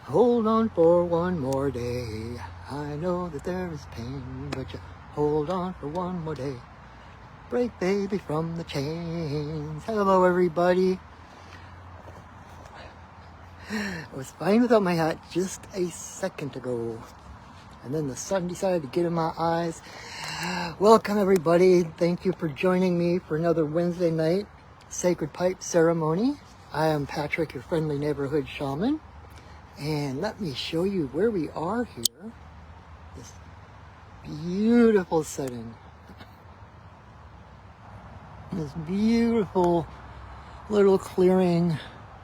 Hold on for one more day. I know that there is pain, but you hold on for one more day. Break baby from the chains. Hello everybody. I was fine without my hat just a second ago. And then the sun decided to get in my eyes. Welcome everybody. Thank you for joining me for another Wednesday night Sacred Pipe Ceremony. I am Patrick, your friendly neighborhood shaman. And let me show you where we are here. This beautiful setting. This beautiful little clearing.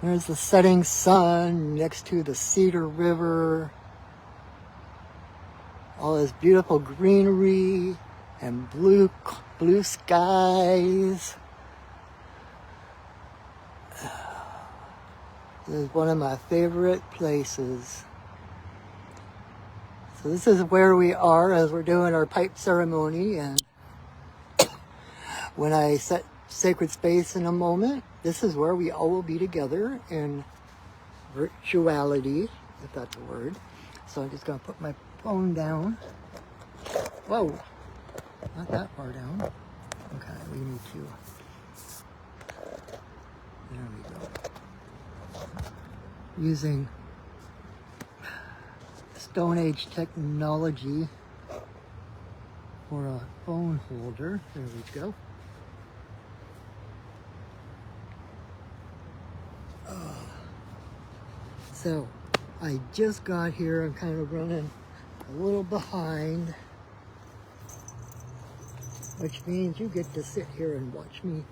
There's the setting sun next to the Cedar River. All this beautiful greenery and blue skies. This is one of my favorite places. So this is where we are as we're doing our pipe ceremony, and when I set sacred space in a moment, this is where we all will be together in virtuality, if that's a word. So I'm just going to put my phone down. Whoa, not that far down. Okay, we need to. There we go. Using Stone Age technology for a phone holder. There we go. So I just got here. I'm kind of running a little behind, which means you get to sit here and watch me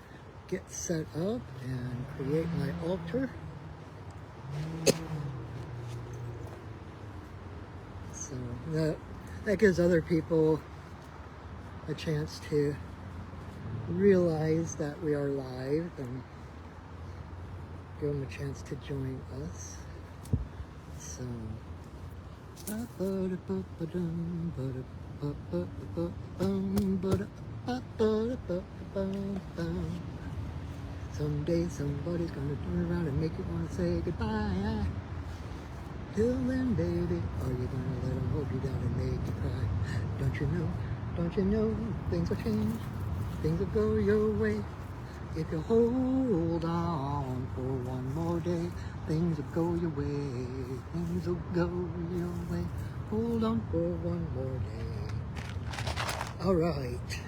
get set up and create my altar. So that gives other people a chance to realize that we are live and give them a chance to join us. So someday somebody's gonna turn around and make you want to say goodbye. Till then, baby, are you gonna let them hold you down and make you cry? Don't you know, things will change, things will go your way. If you hold on for one more day, things will go your way, things will go your way. Hold on for one more day. All right.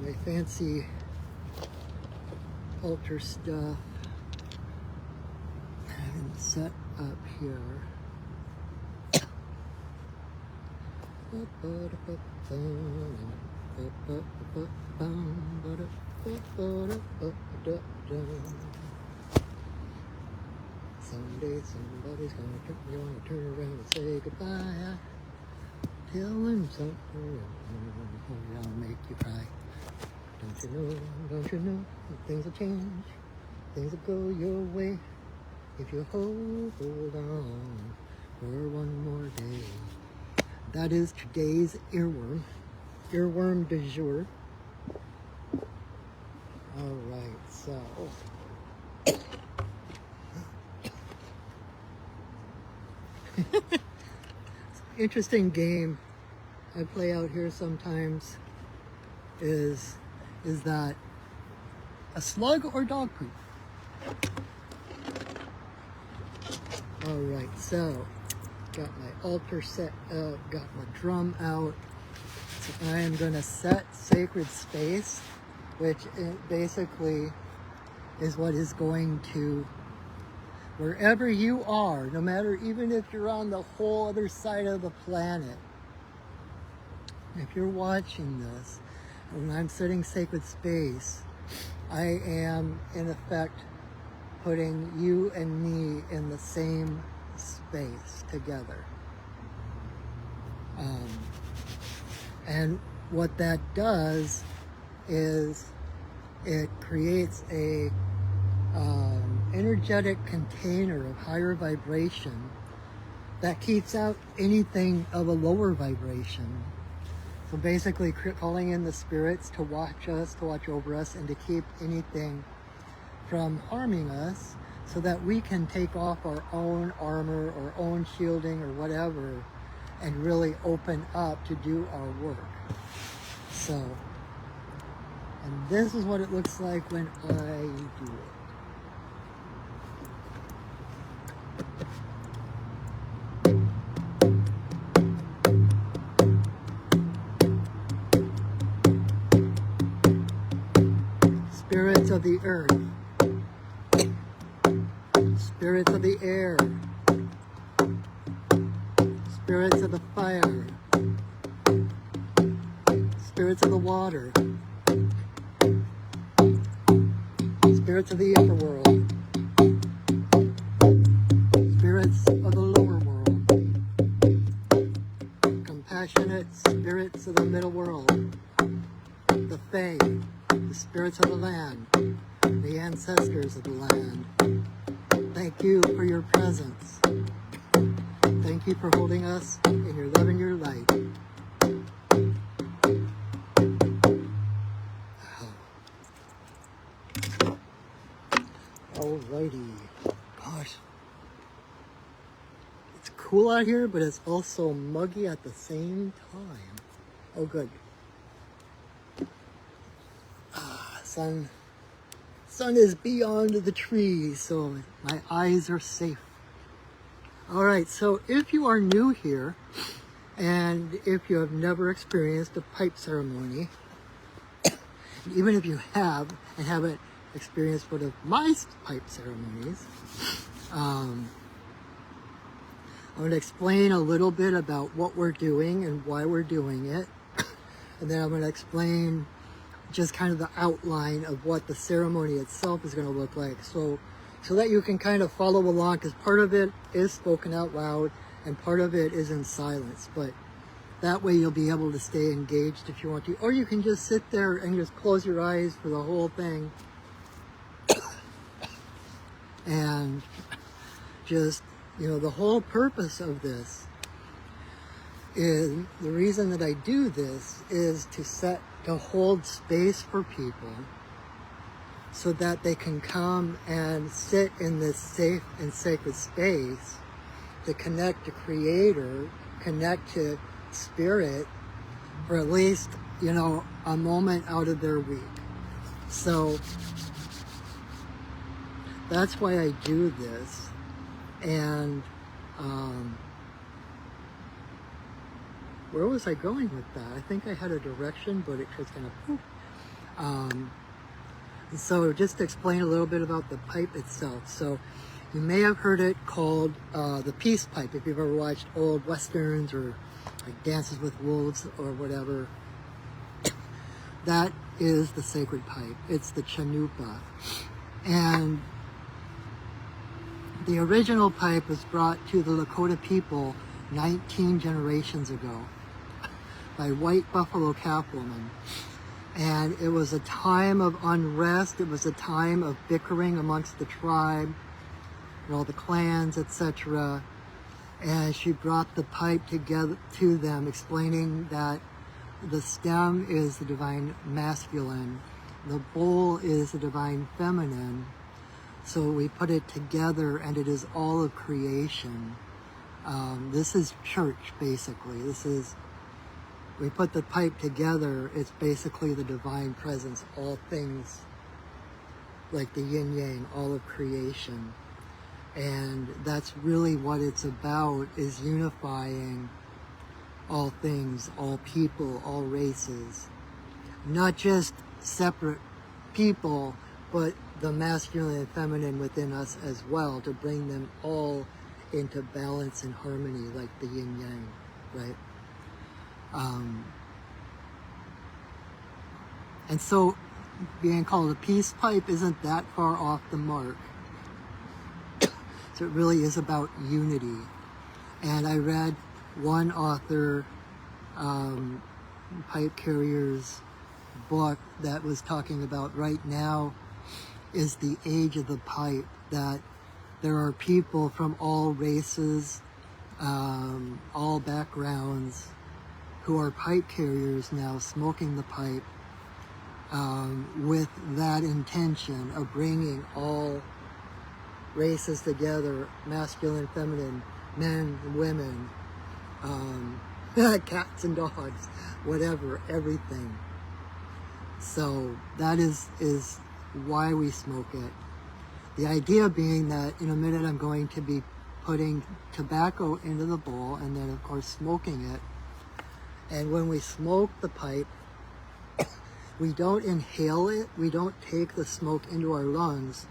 My fancy altar stuff and set up here. Someday somebody's gonna turn around and say goodbye. Tell them something that'll make you cry. Don't you know, things will change, things will go your way, if you hold on for one more day. That is today's earworm du jour. All right, so interesting game I play out here sometimes is that a slug or dog poop? All right, so got my altar set up, got my drum out. So I am gonna set sacred space, which basically is what is going to, wherever you are, no matter, even if you're on the whole other side of the planet, if you're watching this, when I'm setting sacred space, I am in effect putting you and me in the same space together. And what that does is it creates a energetic container of higher vibration that keeps out anything of a lower vibration. So basically calling in the spirits to watch us, to watch over us, and to keep anything from harming us, so that we can take off our own armor or own shielding or whatever and really open up to do our work. So, and this is what it looks like when I do it. Spirits of the earth, spirits of the air, spirits of the fire, spirits of the water, spirits of the upper world, spirits of the lower world, compassionate spirits of the middle world, the Fae, the spirits of the land, the ancestors of the land. Thank you for your presence. Thank you for holding us in your love and your light. Alrighty. Gosh. It's cool out here, but it's also muggy at the same time. Oh, good. Sun is beyond the trees, so my eyes are safe. All right, so if you are new here, and if you have never experienced a pipe ceremony, even if you have and haven't experienced one of my pipe ceremonies, I'm going to explain a little bit about what we're doing and why we're doing it, and then I'm going to explain just kind of the outline of what the ceremony itself is going to look like, so that you can kind of follow along, because part of it is spoken out loud and part of it is in silence, but that way you'll be able to stay engaged if you want to, or you can just sit there and just close your eyes for the whole thing and just, you know, the whole purpose of this is, the reason that I do this is to hold space for people so that they can come and sit in this safe and sacred space to connect to Creator, connect to Spirit for at least, you know, a moment out of their week. So that's why I do this. And where was I going with that? I think I had a direction, but it was kind of poof. So just to explain a little bit about the pipe itself. So you may have heard it called the peace pipe if you've ever watched old westerns or like Dances with Wolves or whatever. That is the sacred pipe. It's the Chanupa. And the original pipe was brought to the Lakota people 19 generations ago by white buffalo calf woman. And it was a time of unrest. It was a time of bickering amongst the tribe and all the clans, etc. And she brought the pipe together to them, explaining that the stem is the divine masculine, the bowl is the divine feminine. So we put it together and it is all of creation. This is church, basically. We put the pipe together, it's basically the divine presence, all things, like the yin yang, all of creation. And that's really what it's about, is unifying all things, all people, all races. Not just separate people, but the masculine and feminine within us as well, to bring them all into balance and harmony, like the yin yang, right? And so being called a peace pipe isn't that far off the mark. So it really is about unity. And I read one author, Pipe Carrier's book, that was talking about right now is the age of the pipe, that there are people from all races, all backgrounds, who are pipe carriers now, smoking the pipe with that intention of bringing all races together, masculine, feminine, men, women, cats and dogs, whatever, everything. So that is why we smoke it. The idea being that in a minute I'm going to be putting tobacco into the bowl and then of course smoking it. And when we smoke the pipe, we don't inhale it, we don't take the smoke into our lungs,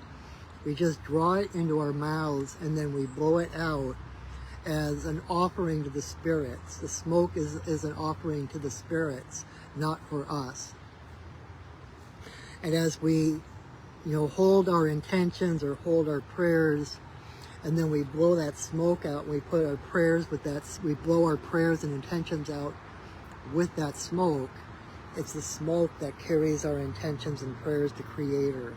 we just draw it into our mouths and then we blow it out as an offering to the spirits. The smoke is an offering to the spirits, not for us. And as we, hold our intentions or hold our prayers, and then we blow that smoke out, and we put our prayers with that, we blow our prayers and intentions out with that smoke. It's the smoke that carries our intentions and prayers to Creator.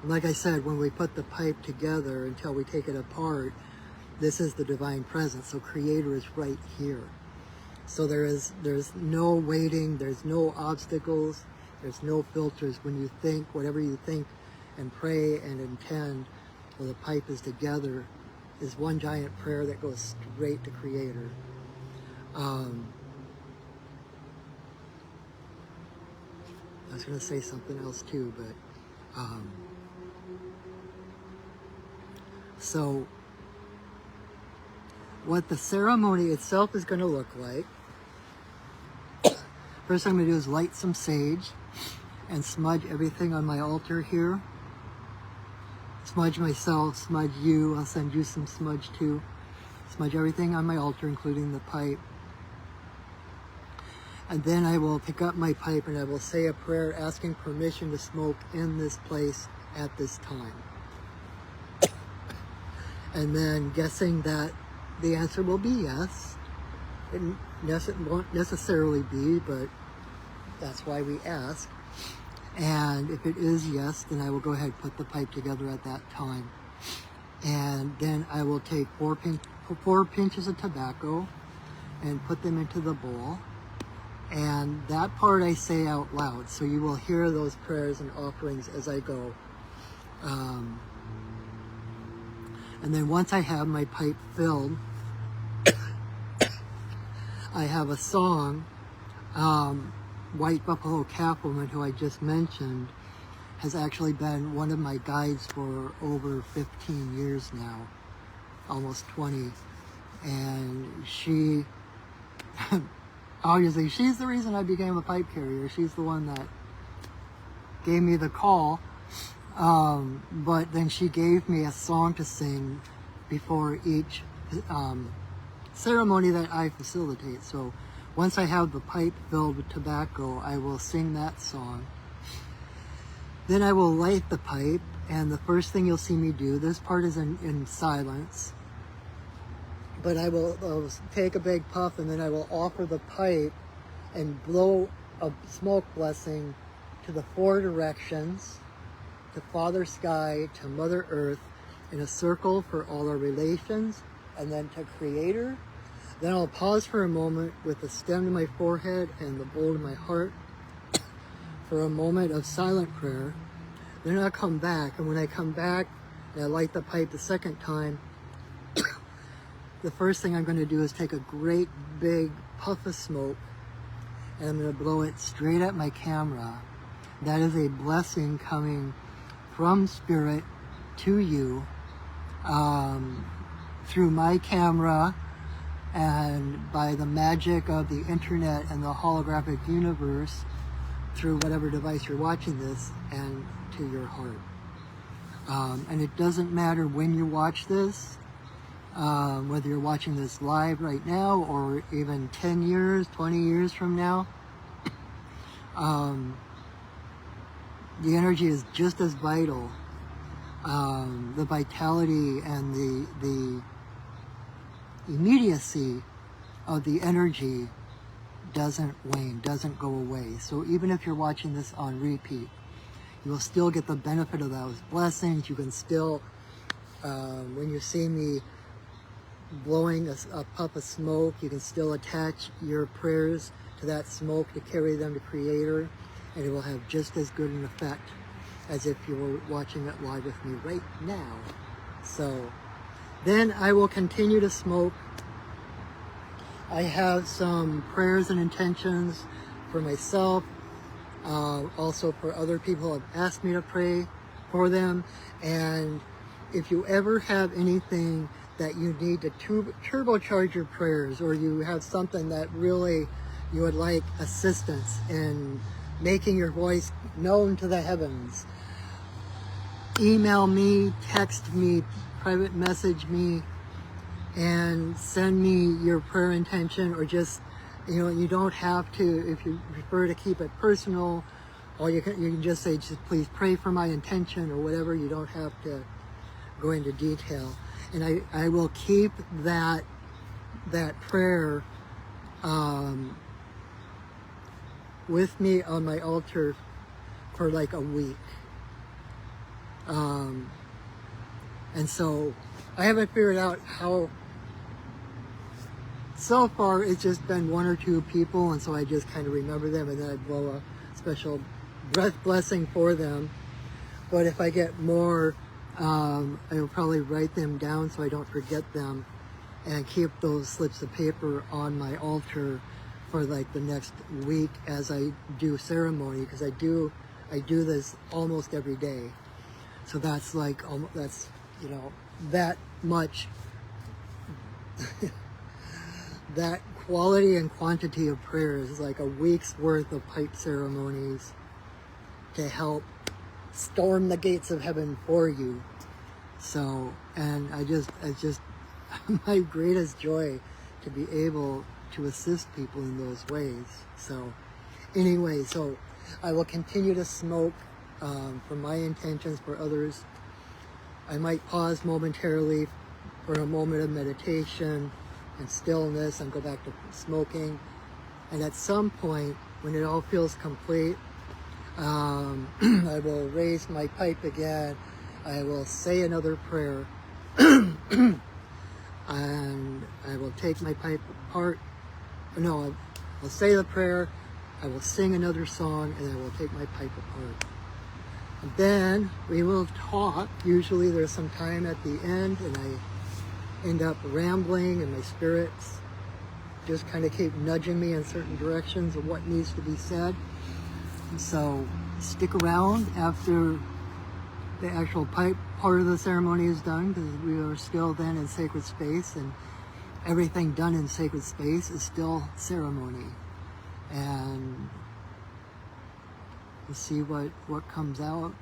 Like I said, when we put the pipe together until we take it apart, this is the divine presence. So Creator is right here. So there's no waiting, there's no obstacles, there's no filters. When you think, whatever you think and pray and intend, while the pipe is together, is one giant prayer that goes straight to Creator. I was going to say something else too, but so what the ceremony itself is going to look like, first thing I'm going to do is light some sage and smudge everything on my altar here. Smudge myself, smudge you, I'll send you some smudge too. Smudge everything on my altar, including the pipe. And then I will pick up my pipe and I will say a prayer asking permission to smoke in this place at this time. And then guessing that the answer will be yes. It won't necessarily be, but that's why we ask. And if it is yes, then I will go ahead and put the pipe together at that time. And then I will take four pinches of tobacco and put them into the bowl. And that part I say out loud, so you will hear those prayers and offerings as I go. And then once I have my pipe filled, I have a song. White Buffalo Calf Woman, who I just mentioned, has actually been one of my guides for over 15 years now, almost 20. And she, obviously, she's the reason I became a pipe carrier. She's the one that gave me the call. But then she gave me a song to sing before each ceremony that I facilitate. So once I have the pipe filled with tobacco, I will sing that song. Then I will light the pipe, and the first thing you'll see me do, this part is in silence, but I'll take a big puff and then I will offer the pipe and blow a smoke blessing to the four directions, to Father Sky, to Mother Earth, in a circle for all our relations, and then to Creator. Then I'll pause for a moment with the stem to my forehead and the bowl to my heart for a moment of silent prayer. Then I'll come back, and when I come back and I light the pipe the second time, the first thing I'm going to do is take a great big puff of smoke and I'm going to blow it straight at my camera. That is a blessing coming from Spirit to you through my camera, and by the magic of the internet and the holographic universe, through whatever device you're watching this, and to your heart. And it doesn't matter when you watch this, whether you're watching this live right now or even 10 years, 20 years from now. The energy is just as vital. The vitality and the immediacy of the energy doesn't wane, doesn't go away. So even if you're watching this on repeat, you will still get the benefit of those blessings. You can still, when you see me blowing a puff of smoke, you can still attach your prayers to that smoke to carry them to Creator, and it will have just as good an effect as if you were watching it live with me right now. So then I will continue to smoke. I have some prayers and intentions for myself, also for other people who have asked me to pray for them. And if you ever have anything that you need to turbocharge your prayers, or you have something that really you would like assistance in making your voice known to the heavens, email me, text me, private message me, and send me your prayer intention, or just, you don't have to, if you prefer to keep it personal, or you can just say, just please pray for my intention, or whatever. You don't have to go into detail. And I will keep that prayer with me on my altar for like a week. And so I haven't figured out how. So far it's just been one or two people, and so I just kind of remember them, and then I blow a special breath blessing for them. But if I get more, I will probably write them down so I don't forget them, and keep those slips of paper on my altar for like the next week as I do ceremony, because I do this almost every day. So that's like, that's, that much, that quality and quantity of prayers is like a week's worth of pipe ceremonies to help storm the gates of heaven for you. So, and it's just my greatest joy to be able to assist people in those ways. So anyway, so I will continue to smoke for my intentions, for others. I might pause momentarily for a moment of meditation and stillness and go back to smoking. And at some point, when it all feels complete, I will raise my pipe again. I will say another prayer, and I will take my pipe apart. No, I'll say the prayer, I will sing another song, and I will take my pipe apart. And then we will talk. Usually there's some time at the end, and I end up rambling, and my spirits just kind of keep nudging me in certain directions of what needs to be said. So stick around after the actual pipe part of the ceremony is done, because we are still then in sacred space, and everything done in sacred space is still ceremony. And we'll see what comes out.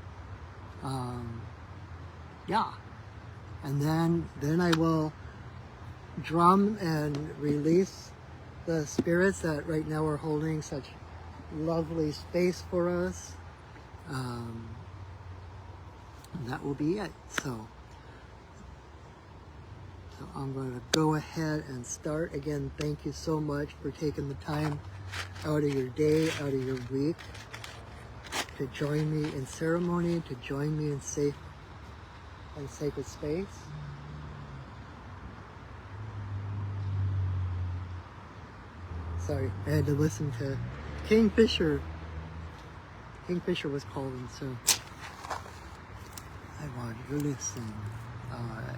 Yeah. And then I will drum and release the spirits that right now are holding such lovely space for us. And that will be it. So I'm going to go ahead and start. Again, thank you so much for taking the time out of your day, out of your week, to join me in ceremony, to join me in safe and sacred space. Sorry, I had to listen to Kingfisher. Kingfisher was calling, so I want you to listen. All right.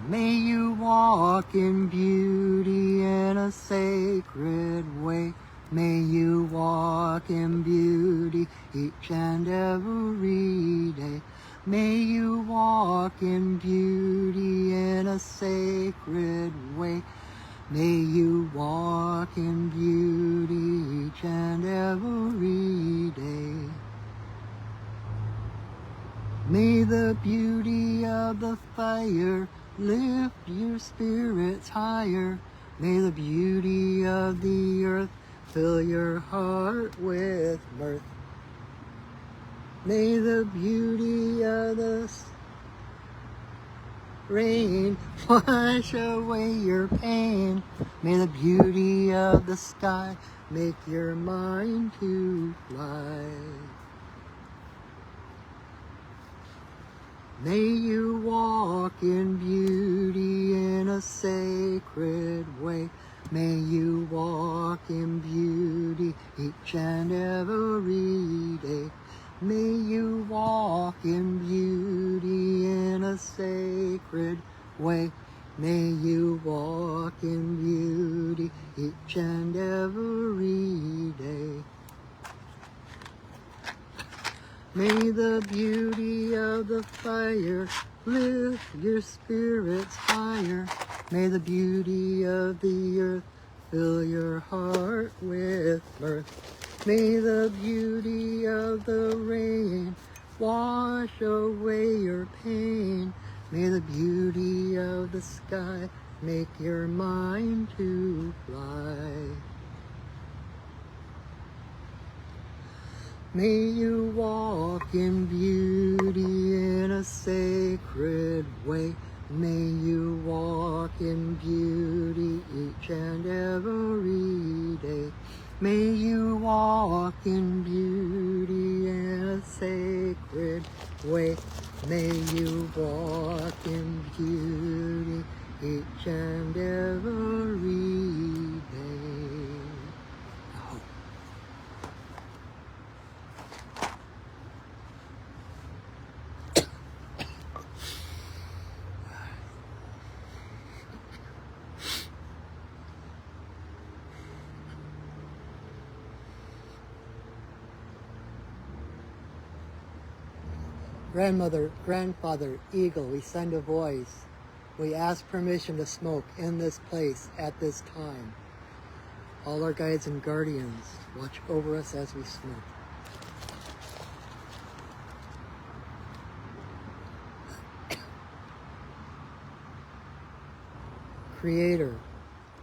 May you walk in beauty in a sacred way. May you walk in beauty each and every day. May you walk in beauty in a sacred way. May you walk in beauty each and every day. May the beauty of the fire lift your spirits higher. May the beauty of the earth fill your heart with mirth. May the beauty of the rain wash away your pain. May the beauty of the sky make your mind to fly. May you walk in beauty in a sacred way. May you walk in beauty each and every day. May you walk in beauty in a sacred way. May you walk in beauty each and every day. May the beauty of the fire lift your spirits higher. May the beauty of the earth fill your heart with mirth. May the beauty of the rain wash away your pain. May the beauty of the sky make your mind to fly. May you walk in beauty in a sacred way. May you walk in beauty each and every day. May you walk in beauty in a sacred way. May you walk in beauty each and every day. Oh. Grandmother, grandfather, eagle, we send a voice. We ask permission to smoke in this place at this time. All our guides and guardians, watch over us as we smoke. Creator,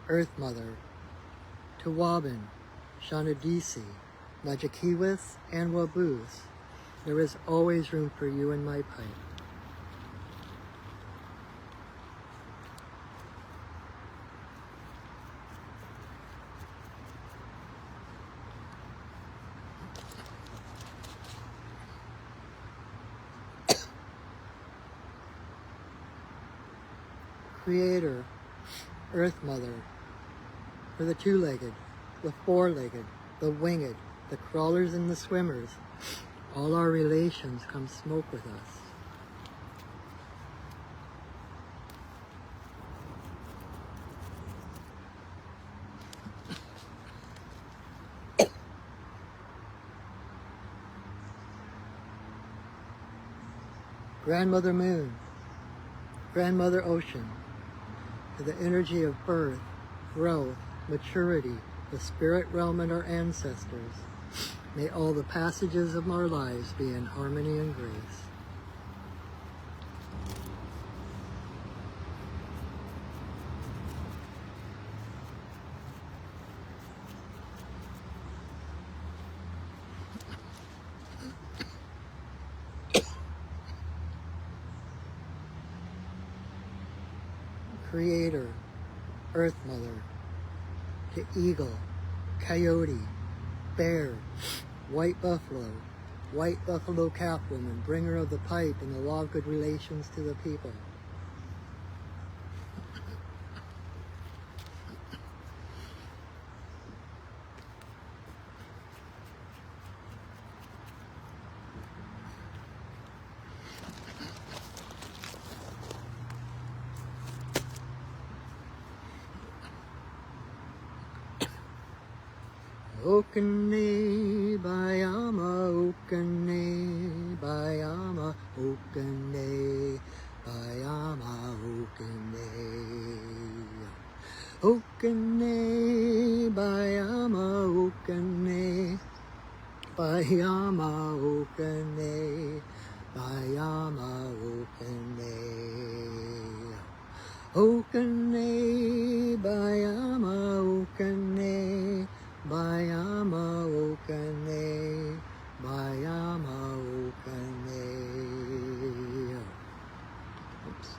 Earth Mother, Tawabin, Shanadisi, Najakiwis, and Wabus, there is always room for you in my pipe. Creator, Earth Mother, for the two-legged, the four-legged, the winged, the crawlers and the swimmers, all our relations come smoke with us. Grandmother Moon, Grandmother Ocean, to the energy of birth, growth, maturity, the spirit realm and our ancestors, may all the passages of our lives be in harmony and grace. Creator, Earth Mother, to eagle, coyote, bear, white buffalo calf woman, bringer of the pipe and the law of good relations to the people. Okane Bayama, Okane Bayama, Okane Bayama, Okane. Okane Bayama, Okane Bayama, Okane Bayama, Okane. Okane Bayama, Okane Bayama, Okane Bayama, Okane. Oops.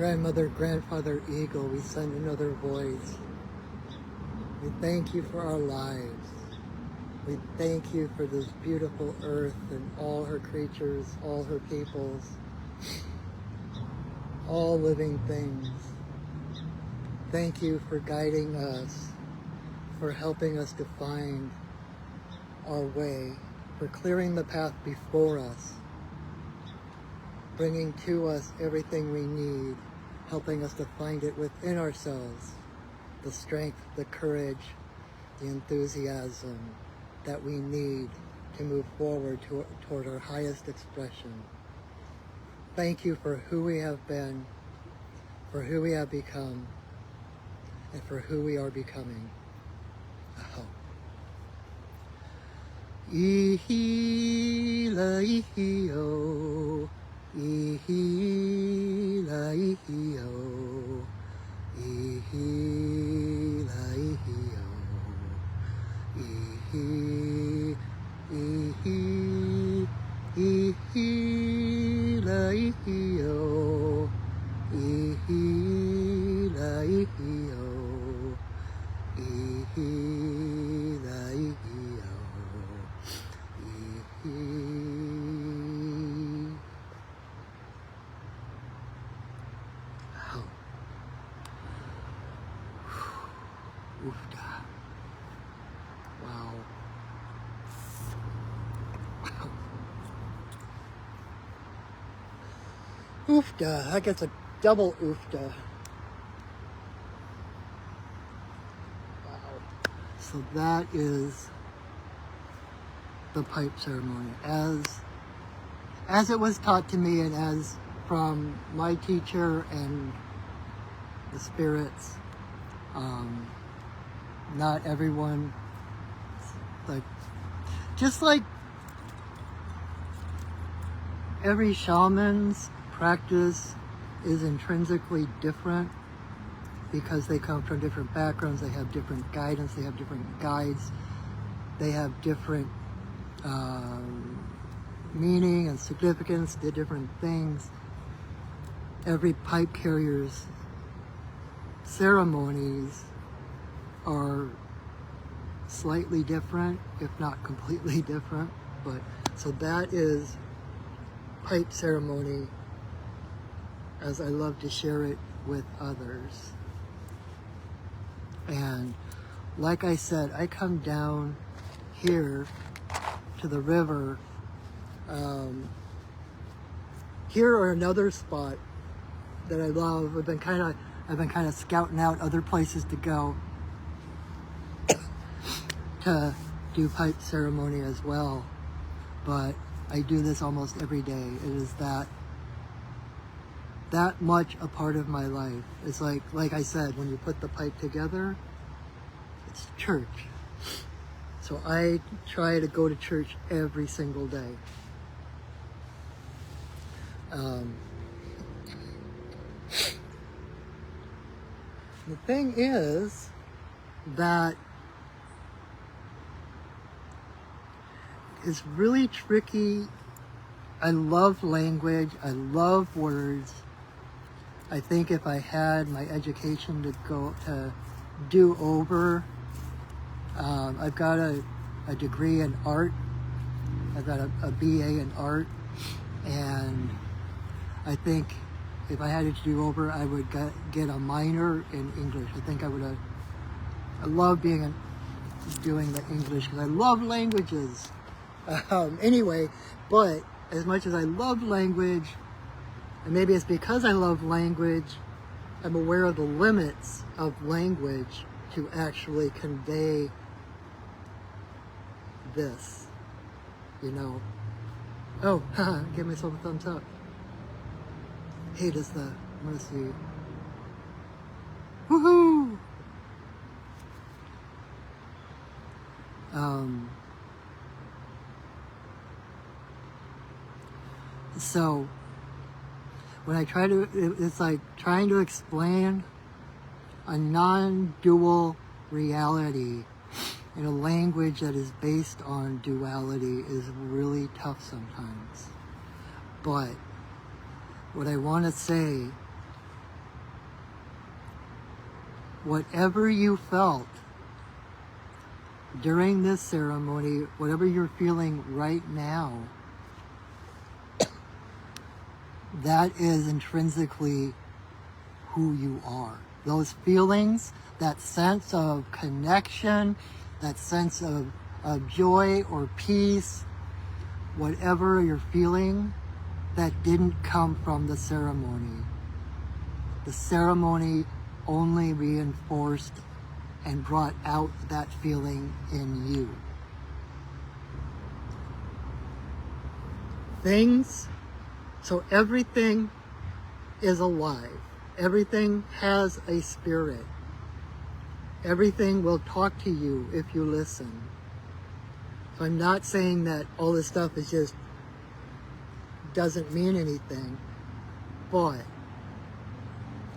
grandmother, grandfather eagle, we send another voice. We thank you for our lives. We thank you for this beautiful earth and all her creatures, all her peoples, all living things. Thank you for guiding us, for helping us to find our way, for clearing the path before us, bringing to us everything we need, helping us to find it within ourselves, the strength, the courage, the enthusiasm that we need to move forward toward our highest expression. Thank you for who we have been, for who we have become, and for who we are becoming. Aho. Ihila ihio, ihila ihio, ihila ihio, ihi, ihi, ihila ihio, ihila ihio, ihila ihio. Oh. Oofda. Wow. Oofda. I guess a double oofda. Wow. So that is the pipe ceremony as it was taught to me, and as from my teacher and the spirits. Not everyone, just like every shaman's practice is intrinsically different because they come from different backgrounds, they have different guidance, they have different guides, they have different meaning and significance to different things. Every pipe carrier's ceremonies are slightly different, if not completely different. But so that is pipe ceremony as I love to share it with others. And like I said, I come down here to the river. Here or another spot that I love. I've been kind of scouting out other places to go to do pipe ceremony as well. But I do this almost every day. It is that much a part of my life. It's like I said, when you put the pipe together, it's church. So I try to go to church every single day. The thing is that it's really tricky. I love language. I love words. I think if I had my education to do over, I've got a degree in art. I've got a BA in art, and I think if I had it to do over, I would get a minor in English. I think I love doing the English because I love languages. Anyway, but as much as I love language, and maybe it's because I love language, I'm aware of the limits of language to actually convey this, you know. Oh, haha, give myself a thumbs up. Hey, I want to see. Woohoo! So, when I try to, it's like trying to explain a non-dual reality in a language that is based on duality is really tough sometimes. But what I want to say whatever you felt during this ceremony, whatever you're feeling right now, that is intrinsically who you are. Those feelings, that sense of connection, that sense of joy or peace, whatever you're feeling, that didn't come from the ceremony. The ceremony only reinforced and brought out that feeling in you. So everything is alive. Everything has a spirit. Everything will talk to you if you listen. So I'm not saying that all this stuff is just doesn't mean anything, but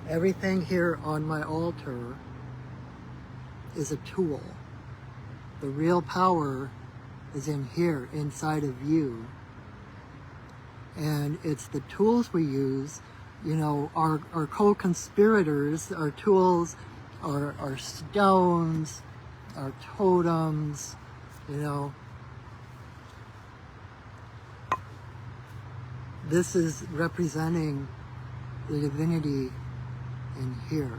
everything here on my altar is a tool. The real power is in here, inside of you. And it's the tools we use, our co-conspirators, our tools, our stones, our totems, This is representing the divinity in here.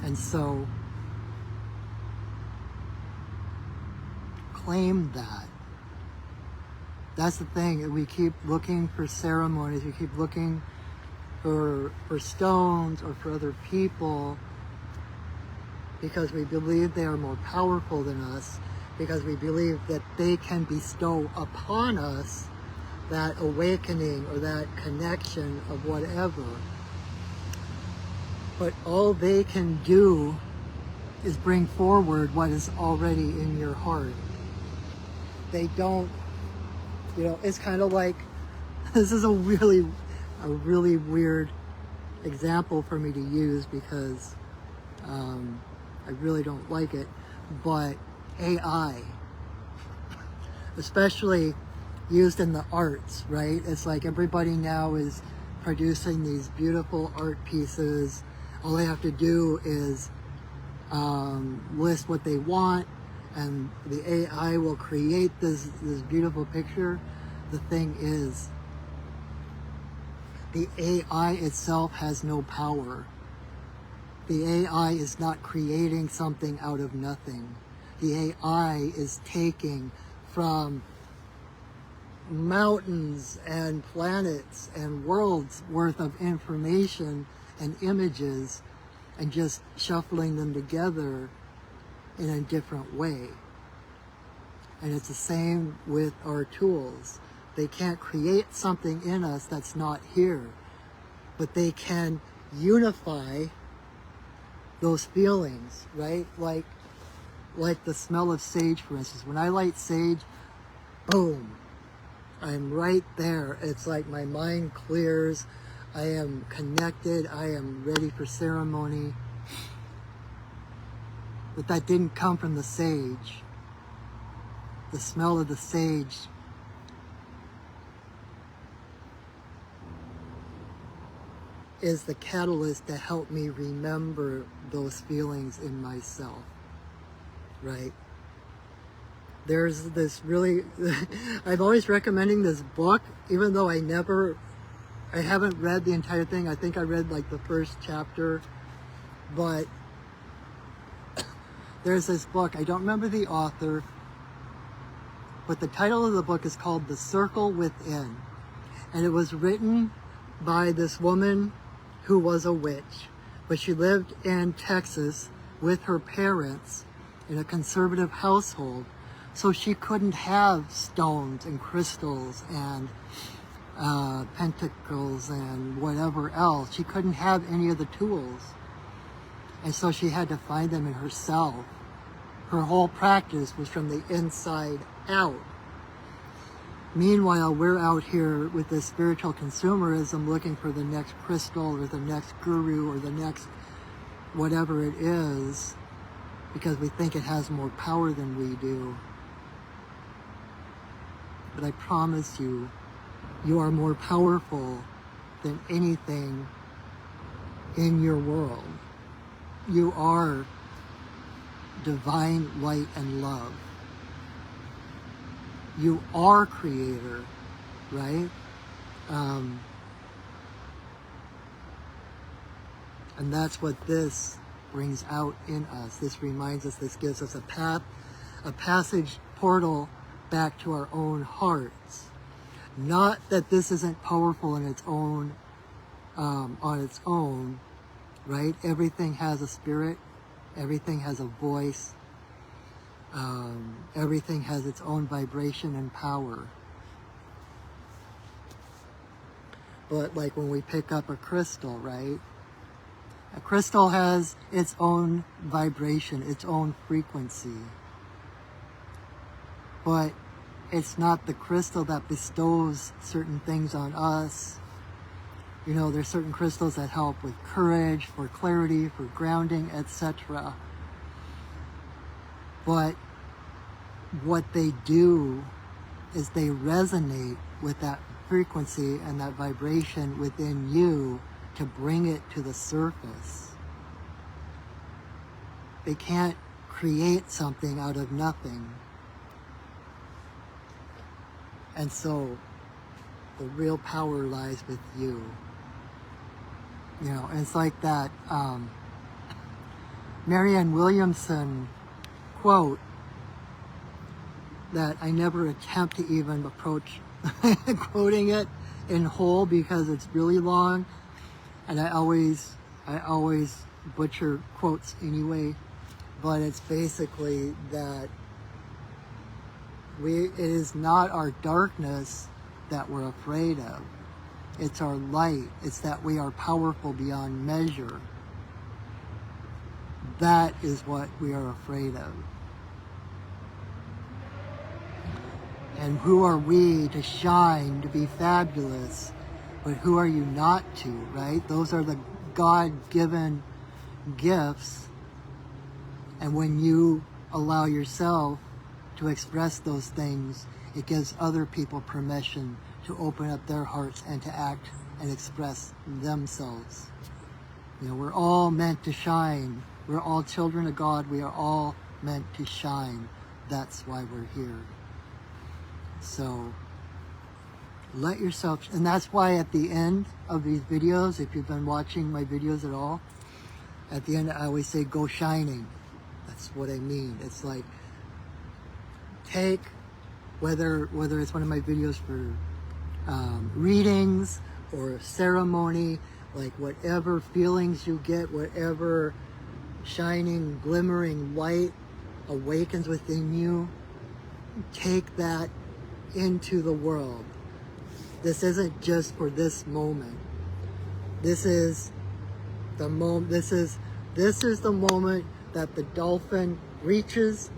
And so, claim that. That's the thing. We keep looking for ceremonies. We keep looking for stones or for other people because we believe they are more powerful than us, because we believe that they can bestow upon us that awakening or that connection of whatever. But all they can do is bring forward what is already in your heart. They don't, it's kind of like, this is a really weird example for me to use because I really don't like it, but AI, especially used in the arts, right? It's like everybody now is producing these beautiful art pieces. All they have to do is list what they want, and the AI will create this beautiful picture. The thing is, the AI itself has no power. The AI is not creating something out of nothing. The AI is taking from mountains and planets and worlds worth of information and images and just shuffling them together in a different way. And it's the same with our tools. They can't create something in us that's not here, but they can unify those feelings, right? Like the smell of sage, for instance. When I light sage, boom, I'm right there. It's like my mind clears. I am connected. I am ready for ceremony. But that didn't come from the sage. The smell of the sage is the catalyst to help me remember those feelings in myself, right? There's this really, I'm always recommending this book, even though I haven't read the entire thing. I think I read like the first chapter, but there's this book, I don't remember the author, but the title of the book is called The Circle Within. And it was written by this woman who was a witch, but she lived in Texas with her parents in a conservative household. So she couldn't have stones and crystals and pentacles and whatever else. She couldn't have any of the tools. And so she had to find them in herself. Her whole practice was from the inside out. Meanwhile, we're out here with this spiritual consumerism looking for the next crystal or the next guru or the next whatever it is because we think it has more power than we do. But I promise you, you are more powerful than anything in your world. You are divine light and love. You are creator, right? And that's what this brings out in us. This reminds us, this gives us a path, a passage portal back to our own hearts. Not that this isn't powerful in its own, on its own, right? Everything has a spirit. Everything has a voice. Everything has its own vibration and power. But like when we pick up a crystal, right? A crystal has its own vibration, its own frequency. But it's not the crystal that bestows certain things on us. You know, there's certain crystals that help with courage, for clarity, for grounding, etc. But what they do is they resonate with that frequency and that vibration within you to bring it to the surface. They can't create something out of nothing. And so the real power lies with you. You know, and it's like that Marianne Williamson quote that I never attempt to even approach quoting it in whole because it's really long, and I always butcher quotes anyway, but it's basically that it is not our darkness that we're afraid of. It's our light. It's that we are powerful beyond measure. That is what we are afraid of. And who are we to shine, to be fabulous, but who are you not to, right? Those are the God-given gifts. And when you allow yourself to express those things, it gives other people permission to open up their hearts and to act and express themselves. You know, we're all meant to shine. We're all children of God. We are all meant to shine. That's why we're here. So let yourself, and that's why at the end of these videos, if you've been watching my videos at all, at the end I always say, go shining. That's what I mean. It's like, take, whether it's one of my videos for readings or ceremony, like whatever feelings you get, whatever shining, glimmering light awakens within you, take that into the world. This isn't just for this moment. This is the moment. This is the moment that the dolphin reaches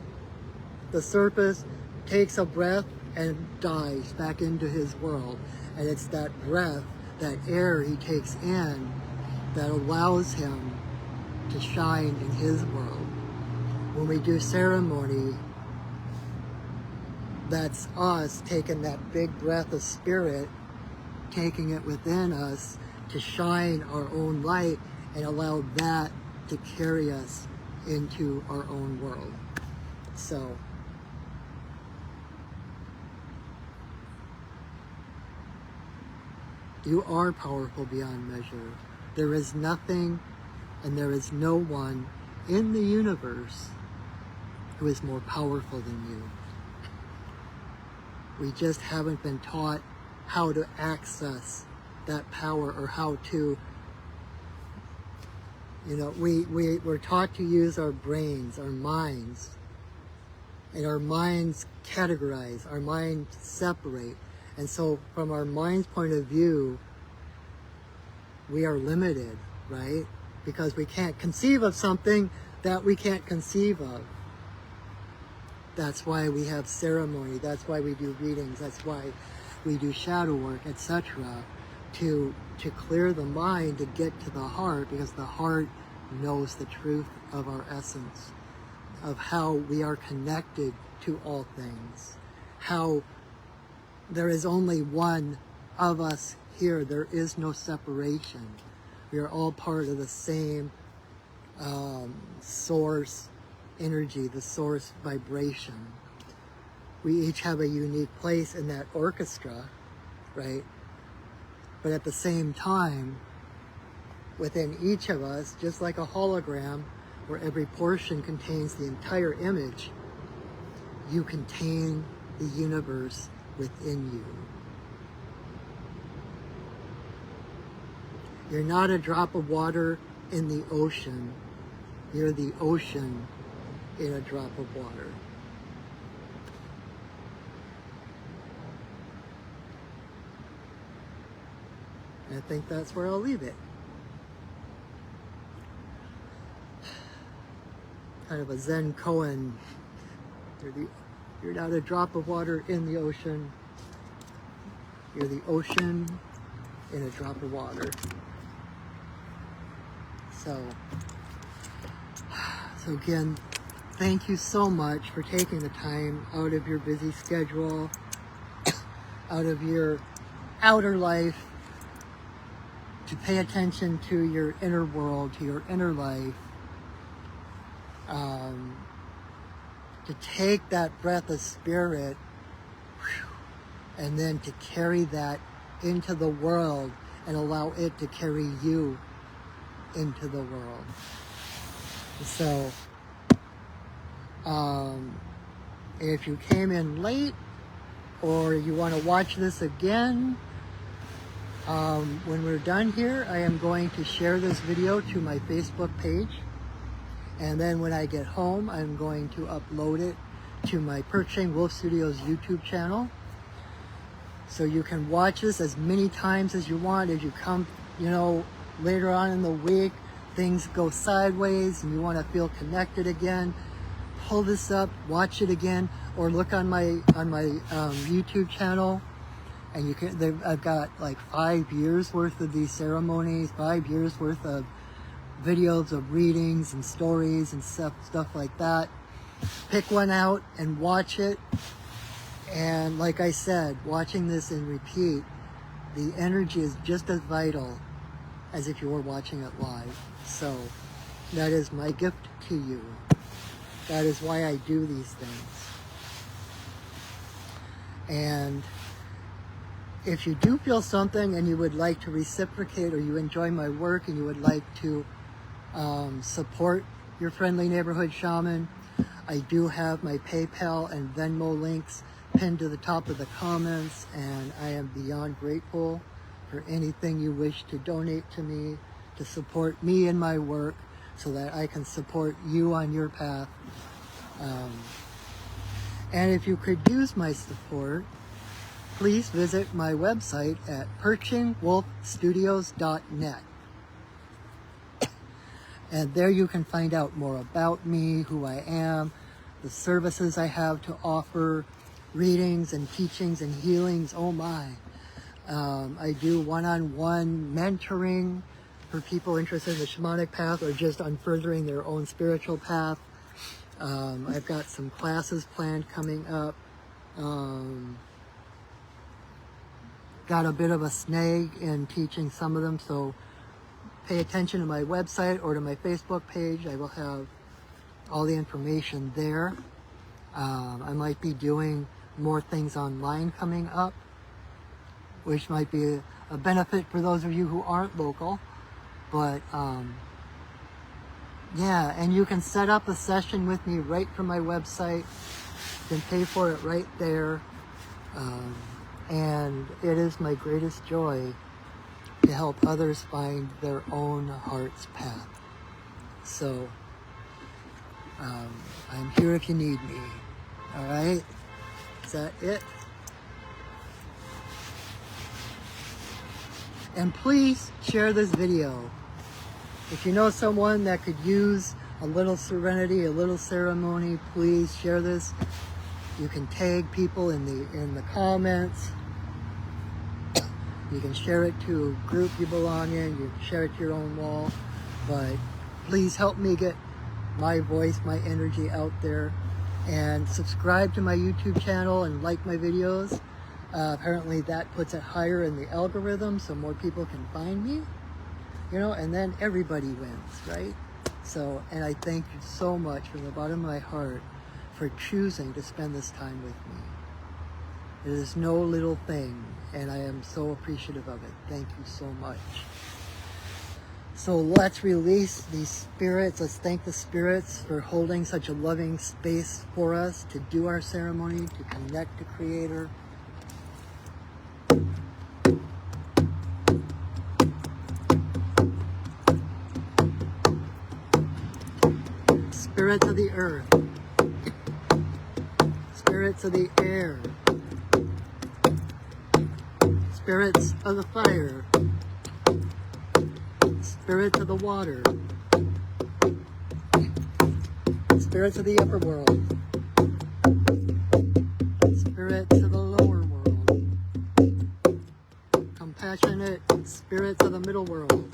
the surface, takes a breath, and dives back into his world. And it's that breath, that air he takes in, that allows him to shine in his world. When we do ceremony, that's us taking that big breath of spirit, taking it within us to shine our own light and allow that to carry us into our own world. So, you are powerful beyond measure. There is nothing and there is no one in the universe who is more powerful than you. We just haven't been taught how to access that power, or how to, you know, we're taught to use our brains, our minds, and our minds categorize, our minds separate. And so from our mind's point of view, we are limited, right? Because we can't conceive of something that we can't conceive of. That's why we have ceremony. That's why we do readings. That's why we do shadow work, etc. To clear the mind, to get to the heart, because the heart knows the truth of our essence, of how we are connected to all things, how there is only one of us here. There is no separation. We are all part of the same source energy, the source vibration. We each have a unique place in that orchestra, right? But at the same time, within each of us, just like a hologram, where every portion contains the entire image, you contain the universe within you. You're not a drop of water in the ocean. You're the ocean in a drop of water. And I think that's where I'll leave it. Kind of a Zen koan. You're not a drop of water in the ocean. You're the ocean in a drop of water. So again, thank you so much for taking the time out of your busy schedule, out of your outer life, to pay attention to your inner world, to your inner life, to take that breath of spirit and then to carry that into the world and allow it to carry you into the world. So, if you came in late or you want to watch this again, when we're done here, I am going to share this video to my Facebook page. And then when I get home, I'm going to upload it to my Perching Wolf Studios YouTube channel. So you can watch this as many times as you want. As you come, later on in the week, things go sideways and you want to feel connected again, pull this up, watch it again, or look on my YouTube channel, and you can. I've got like 5 years worth of these ceremonies, 5 years worth of videos of readings and stories and stuff like that. Pick one out and watch it. And like I said, watching this in repeat, the energy is just as vital as if you were watching it live. So that is my gift to you. That is why I do these things. And if you do feel something and you would like to reciprocate, or you enjoy my work and you would like to support your friendly neighborhood shaman, I do have my PayPal and Venmo links pinned to the top of the comments, and I am beyond grateful for anything you wish to donate to me to support me in my work so that I can support you on your path. And if you could use my support, please visit my website at perchingwolfstudios.net. And there you can find out more about me, who I am, the services I have to offer, readings and teachings and healings. Oh my. I do one-on-one mentoring for people interested in the shamanic path or just on furthering their own spiritual path. I've got some classes planned coming up. Got a bit of a snag in teaching some of them, so pay attention to my website or to my Facebook page. I will have all the information there. I might be doing more things online coming up, which might be a benefit for those of you who aren't local. But yeah, and you can set up a session with me right from my website. You can pay for it right there. And it is my greatest joy to help others find their own heart's path. So I'm here if you need me. All right? Is that it? And please share this video. If you know someone that could use a little serenity, a little ceremony, please share this. You can tag people in the comments. You can share it to a group you belong in. You can share it to your own wall. But please help me get my voice, my energy out there. And subscribe to my YouTube channel and like my videos. Apparently that puts it higher in the algorithm so more people can find me. you know, and then everybody wins, right? So, and I thank you so much from the bottom of my heart for choosing to spend this time with me. It is no little thing, and I am so appreciative of it. Thank you so much. So let's release these spirits. Let's thank the spirits for holding such a loving space for us to do our ceremony, to connect to Creator. Spirits of the earth, spirits of the air, spirits of the fire, spirits of the water, spirits of the upper world, spirits of the lower world, compassionate spirits of the middle world,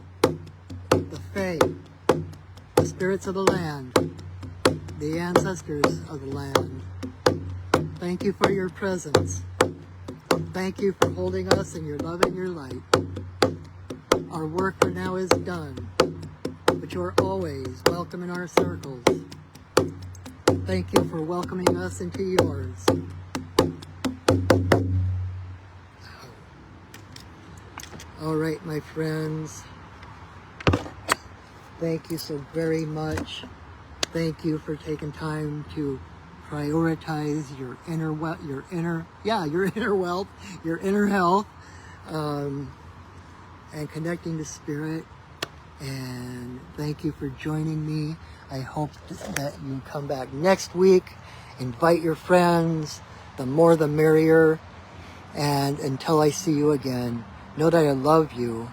the Fae, the spirits of the land, the ancestors of the land. Thank you for your presence. Thank you for holding us in your love and your light. Our work for now is done, but you are always welcome in our circles. Thank you for welcoming us into yours. All right, my friends. Thank you so very much. Thank you for taking time to prioritize your inner wealth, your inner wealth, your inner health, and connecting to Spirit. And thank you for joining me. I hope that you come back next week. Invite your friends. The more the merrier. And until I see you again, know that I love you,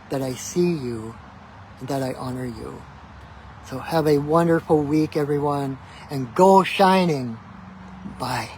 that I see you, and that I honor you. So have a wonderful week, everyone, and go shining. Bye.